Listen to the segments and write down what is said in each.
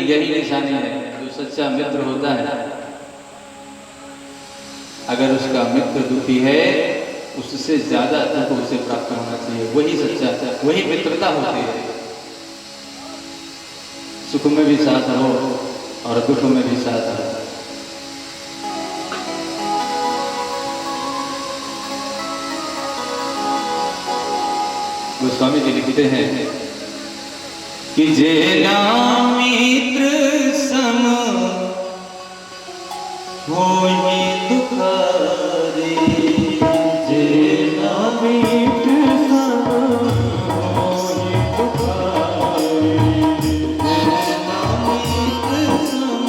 यही निशानी है। जो सच्चा मित्र होता है, अगर उसका मित्र दुखी है, उससे ज्यादा दुख उसे प्राप्त होना चाहिए। वही सच्चा, वही मित्रता होती है। सुख में भी साथ हो और दुख में भी साथ हो। गोस्वामी जी लिखते हैं कि जेना मित्र सम होई दुखारी, जेना मित्र सम होई दुखारी, जेना मित्र सम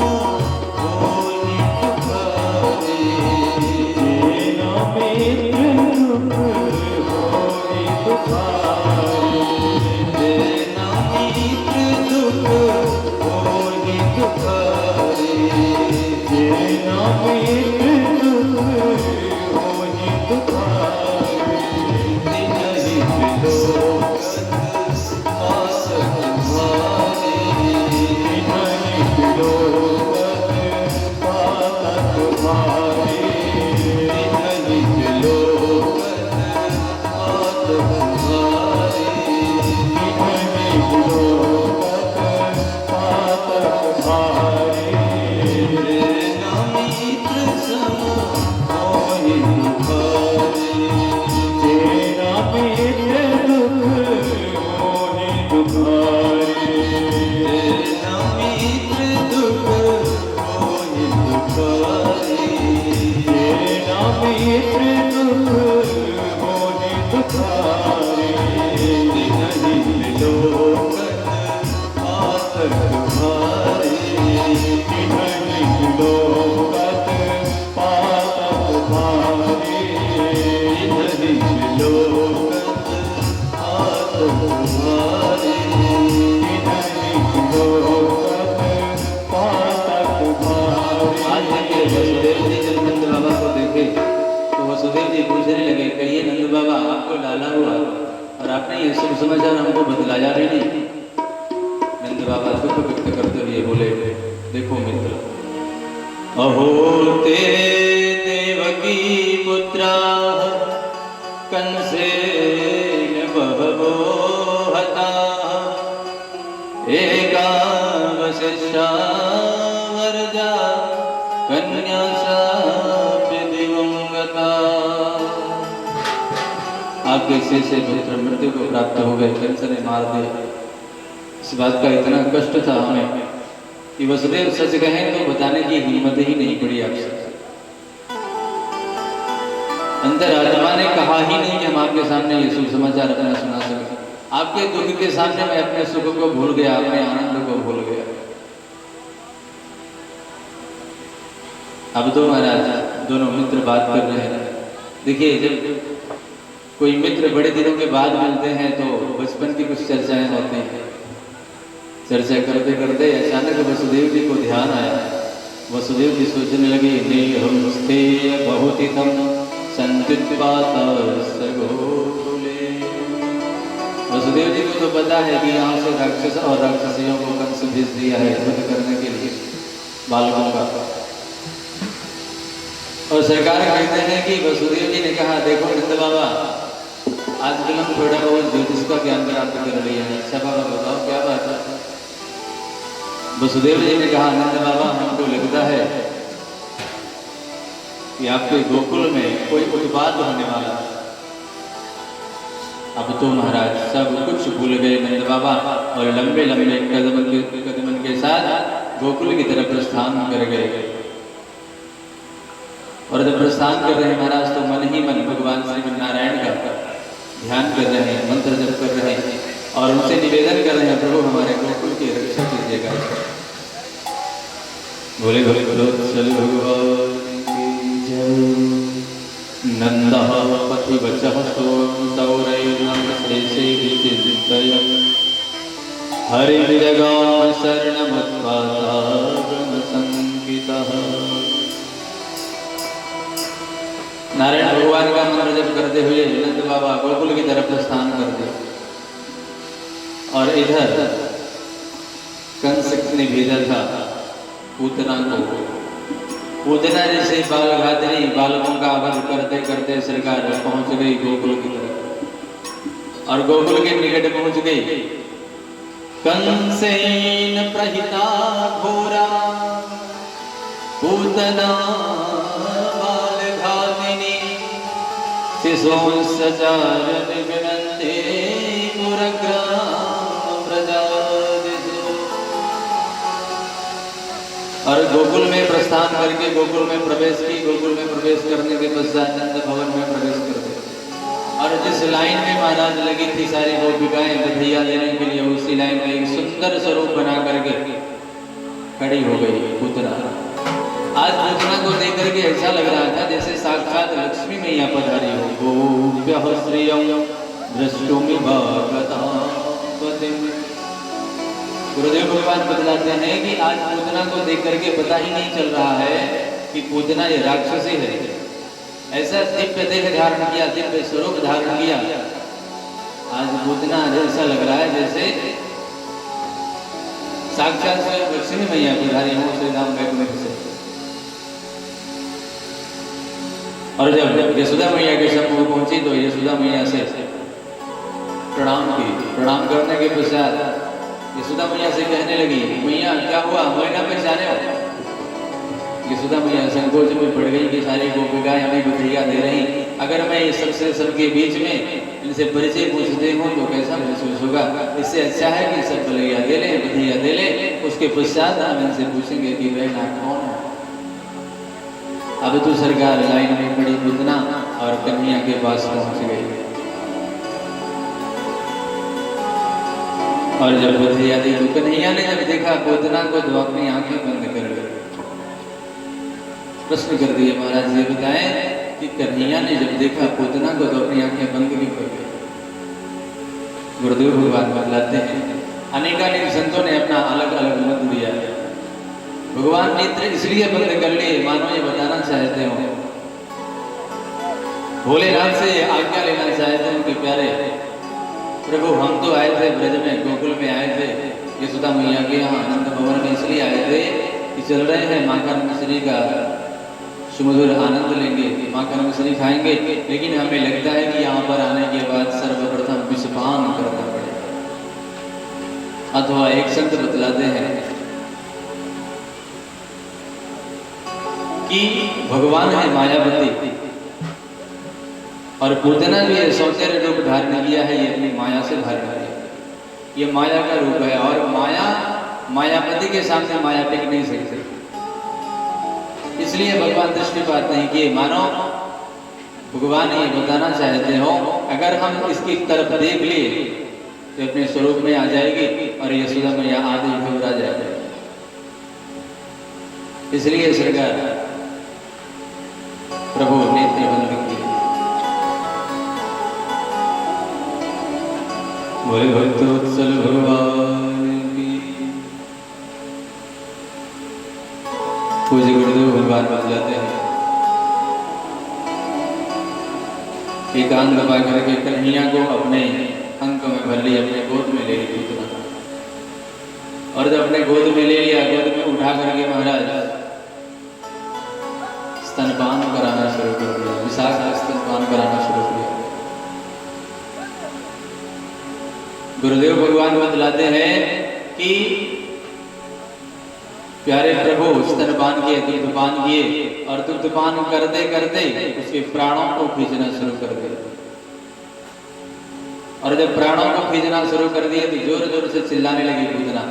होई दुखारी, जेना मित्र दुख होई दुखारी, जेना मित्र दुख होई दुखारी, जेना मित्र दुख होई दुखारी, तिनहि विलोकन आस तुम्हारी, तिनहि विलोकन पात तुम्हारी, तिनहि विलोकन आत तुम्हारी, तिनहि विलोकन पात तुम्हारी, जेना मित्र सम होई दुखारी, जेना मित्र दुख होई दुखारी, जेना मित्र दुख होई दुखारी, जेना मित्र दुख होई दुखारी, तिनहि विलोकन आत तुम्हारी, तिनहि विलोकन पात तुम्हारी, तिनहि विलोकन आत तुम्हारी, तिनहि विलोकन पात तुम्हारी। आज देखिए वसुदेव जी जब नंद बाबा को देखे तो वसुदेव जी पूछने लगे, कहिए नंद बाबा, आपको लाला हुआ और आपने ये शुभ समाचार हमको बतलाया भी नहीं। नंद बाबा दुख व्यक्त करते हुए बोले, देखो मित्र, अहो तेरे देवकी पुत्रा कंसेन बहवो हता, एका वसिष्ठा वरजा कन्या साप्य दिवंगता। आपके से मित्र मृत्यु को प्राप्त हो गए, कंस ने मार दिया। इस बात का इतना कष्ट था हमें कि वसुदेव सच कहें तो बताने की हिम्मत ही नहीं पड़ी आपसे। अंतरात्मा ने कहा ही नहीं कि हम आपके सामने ये शुभ समाचार अपना सुना सके। आपके दुख के सामने मैं अपने सुख को भूल गया, अपने आनंद को भूल गया। अब तो महाराज दोनों मित्र बात कर रहे हैं। देखिए, जब कोई मित्र बड़े दिनों के बाद मिलते हैं तो बचपन की कुछ चर्चाएं होती हैं। चर्चा करते करते अचानक वसुदेव जी को ध्यान आया। वसुदेव जी सोचने लगे, नेहंस्ते बहुत हितम संतुत्पात सगोकुले। वसुदेव जी को तो पता है कि यहाँ से राक्षस और राक्षसियों को कंस भेज दिया है युद्ध करने के लिए बालकों का। और सरकार कहते हैं कि वसुदेव जी ने कहा, देखो नंद बाबा, आजकल हम थोड़ा बहुत ज्योतिष का ज्ञान प्राप्त कर लिया है। अच्छा बाबा बताओ क्या बात है। वसुदेव जी ने कहा, नंद बाबा, हमको लगता है कि आपके गोकुल में कोई उत्पात होने वाला है। अब तो महाराज सब कुछ भूल गए नंद बाबा और लंबे लंबे कदमन के साथ गोकुल की तरफ प्रस्थान कर गए। और जब प्रस्थान कर रहे हैं महाराज तो मन ही मन भगवान श्री नारायण का ध्यान कर रहे हैं, मंत्र जप कर रहे हैं और उनसे निवेदन कर रहे हैं, प्रभु हमारे गोकुल की रक्षा कीजिएगा। बोले बोले बोलो चल भगवान की जय। नंदा पति वचः सौरैर्नमशेषे विचिन्तय हरिर्जगाम शरणमत्वा ब्रह्मसंकितः। नारायण भगवान का मंत्र जप करते हुए नंद बाबा गोकुल की तरफ प्रस्थान कर दिए। और इधर कंस ने भेजा था पूतना को। पूतना जैसे बाल घातरी बालकों का वध करते करते सरकार पहुंच गई गोकुल की तरफ, और गोकुल के निकट पहुंच गई। कंसेन प्रहिता घोरा पूतना बाल घातिनी शिशों सचार विगणन्ते पुरग्राम प्रजादिषु। और गोकुल में प्रस्थान करके गोकुल में प्रवेश की। गोकुल में प्रवेश करने के पश्चात नंद भवन में प्रवेश कर गए। और जिस लाइन में महाराज लगी थी सारी गोपिकाएं बधाइयां देने के लिए, उसी लाइन में एक सुंदर स्वरूप बना करके खड़ी हो गई पूतना। आज पूतना को देख करके ऐसा लग रहा था जैसे साक्षात लक्ष्मी मैया पधारी हो। गोप्यः श्रियं द्रष्टुमिवागतां पतिं। गुरुदेव भगवान बतलाते हैं कि आज पूतना को देख करके पता ही नहीं चल रहा है कि पूतना ये राक्षसी है। ऐसा दिव्य देह धारण किया, दिव्य स्वरूप धारण किया। आज पूतना ऐसा लग रहा है जैसे साक्षात स्वयं लक्ष्मी मैया पधारी हो श्री राम वैकुंठ से। और जब यशोदा मैया के सम्मुख पहुंची तो यशोदा मैया से प्रणाम की। प्रणाम करने के पश्चात यशोदा मैया से कहने लगी, मैया क्या हुआ, मैना पहचाने हो? यशोदा मैया संकोच में पड़ गई कि सारी गोपिकाएं हमें बधाइयां दे रही, अगर मैं इस सबके बीच में इनसे परिचय पूछते हूँ तो कैसा महसूस होगा। इससे अच्छा है कि सब बधाइयां दे लें, बधाइयां दे लें, उसके पश्चात हम इनसे पूछेंगे कि बहना कौन है। अब तो सरकार लाइन में खड़ी पूतना और कन्हैया के पास पहुंच गई। और जब बधाइयां दी तो कन्हैया ने जब देखा पूतना को तो अपनी आंखें बंद कर ली। प्रश्न कर दिए, महाराज ये बताएं कि कन्हैया ने जब देखा पूतना को तो अपनी आंखें बंद क्यों कर ली? गुरुदेव भगवान बतलाते हैं, अनेकानेक संतों ने अपना अलग अलग मत दिया है। भगवान नेत्र इसलिए बंद कर लिए मानो ये बताना चाहते हो, भोलेनाथ से आज्ञा लेना चाहते हो कि प्यारे प्रभु हम तो आए थे ब्रज में, गोकुल में आए थे, यशोदा मैया के यहाँ आनंद भवन में इसलिए आए थे कि चल रहे हैं माखन मिश्री का सुमधुर आनंद लेंगे, माखन मिश्री खाएंगे, लेकिन हमें लगता है कि यहाँ पर आने के बाद सर्वप्रथम विषपान करना पड़ेगा। अथवा एक संत बतलाते हैं कि भगवान है मायावती और पूतना भी सौंदर्य रूप धारण किया है, ये अपनी माया से धारण किया। ये माया का रूप है और माया मायावती के सामने माया टिक नहीं सकती। इसलिए भगवान दृष्टिपात नहीं किए। मानो भगवान ये बताना चाहते हो, अगर हम इसकी तरफ देख लिए तो अपने स्वरूप में आ जाएगी और यशोदा मैया आदि घबरा जाएगी। इसलिए सरकार प्रभु नेत्र बंद किए। बोले भक्तोत्सल भगवान की। पूज्य गुरुदेव भगवान बन जाते हैं। एकांत दबा करके कन्हैया को अपने अंक में भर लिया, अपने गोद में ले ली पूतना। और जब अपने गोद में ले लिया, गोद में उठा करके महाराज स्तनपान कराना शुरू कर दिया, विशाख स्तनपान कराना शुरू किया। गुरुदेव भगवान बतलाते हैं कि प्यारे प्रभु स्तनपान किए, दुग्धपान किए और दुग्धपान करते करते उसके प्राणों को खींचना शुरू कर दिया। और जब प्राणों को खींचना शुरू कर दिया तो जोर जोर से चिल्लाने लगी पूतना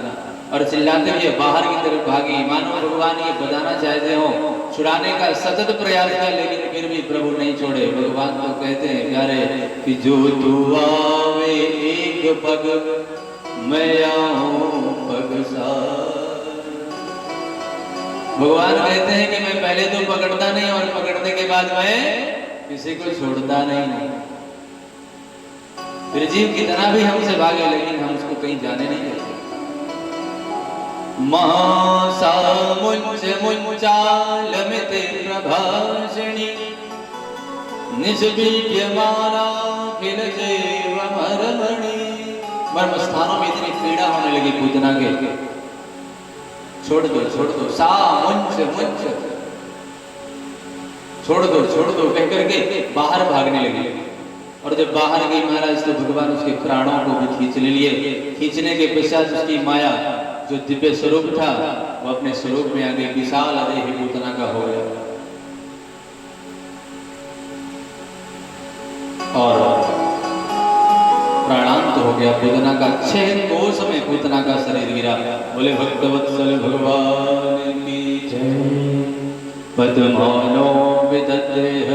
और चिल्लाते हुए बाहर की तरफ भागी। मानो भगवान ये बताना चाहते हो, छुड़ाने का सतत प्रयास किया लेकिन फिर भी प्रभु नहीं छोड़े। भगवान तो कहते हैं प्यारे कि जो तू आवे एक पग मैं आऊं पग साथ। भगवान कहते हैं कि मैं पहले तो पकड़ता नहीं और पकड़ने के बाद मैं किसी को छोड़ता नहीं। फिर जीव कितना भी हमसे भागे लेकिन हम उसको कहीं जाने नहीं देते। महासा मुंच मुंचालमिते प्रभाषिणी निष्पीड्यमाना खिल जेवमरमणि। मर्म स्थानों में इतनी पीड़ा होने लगी पूतना के छोड़ दो सा मुंच मुंच, छोड़ दो कह करके बाहर भागने लगी। और जब बाहर गई महाराज तो भगवान उसके प्राणों को भी खींच ले लिए। खींचने के पश्चात उसकी माया जो दिव्य स्वरूप था वो अपने स्वरूप में आ गई, विशाल देह पूतना का हो गया। और प्राणांत हो गया पूतना का। 6 कोस में पूतना का शरीर गिरा। बोले भक्तवत्सल भगवान की जय। पद्मानो विदद्रेह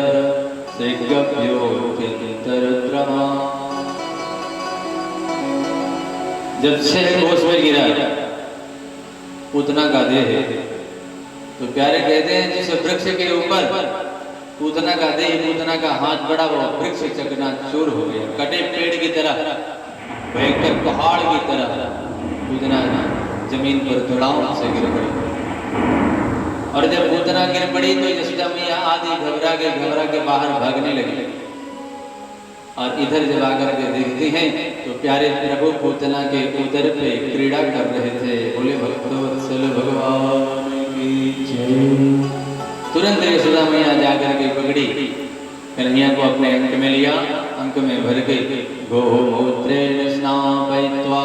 श्रीगभ्यो चिंतरद्रमा। जब 6 कोस में गिरा पूतना का देह, तो प्यारे कहते हैं जिस वृक्ष के ऊपर पूतना का देह, पूतना का हाथ बढ़ा वो वृक्ष चकनाचूर हो गया। कटे पेड़ की तरह, भयंकर पहाड़ की तरह पूतना जमीन पर धड़ाम से गिर पड़ी। और जब पूतना गिर पड़ी तो यशोदा मैया आदि घबरा के बाहर भागने लगी। और इधर जब आकर के देखते हैं तो प्यारे प्रभु पूतना के उदर पे क्रीड़ा कर रहे थे। बोले भक्तवत्सल भगवान की जय। तुरंत यशोदा मैया जाकर के पकड़ी कन्हैया को, अपने अंक में लिया, अंक में भर के गोमूत्रेण स्नापयित्वा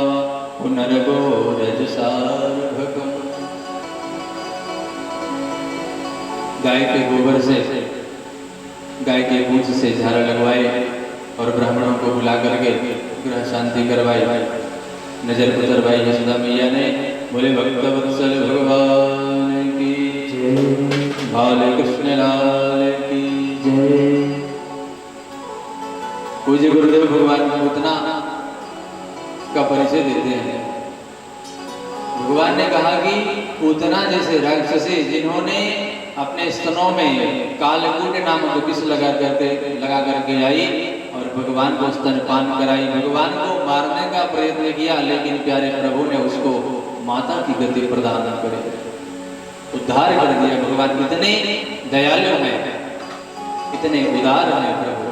पुनर्गो रजसार्भकम्। गाय के गोबर से, गाय के पूंछ से झाड़ा लगवाए और ब्राह्मणों को बुला करके ग्रह शांति करवाई। नजर उतरवाई यशोदा मैया ने। बोले भक्तवत्सल भगवान की जय। बाल कृष्ण लाल की जय। पूज्य गुरुदेव भगवान पूतना का परिचय देते हैं। भगवान ने कहा कि पूतना जैसे राक्षसी जिन्होंने अपने स्तनों में कालकूट नामक विष लगा करके आई और भगवान को स्तनपान कराई, भगवान को मारने का प्रयत्न किया, लेकिन प्यारे प्रभु ने उसको माता की गति प्रदान करे, उद्धार कर दिया। भगवान इतने दयालु हैं, इतने उदार हैं प्रभु।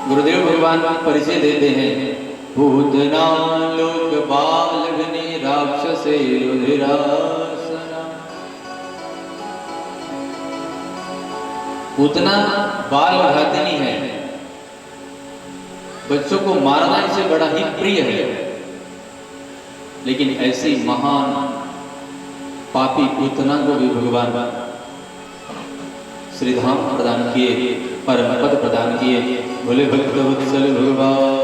गुरुदेव भगवान परिचय देते हैं। पूतना लोक बालघनी राक्षसे रुधिरासना। पूतना बाल घातिनी है, बच्चों को मारना इसे बड़ा ही प्रिय है, लेकिन ऐसी महान पापी पूतना को भी भगवान श्रीधाम प्रदान किए, परम पद प्रदान किए। बोले भक्तवत्सल भगवान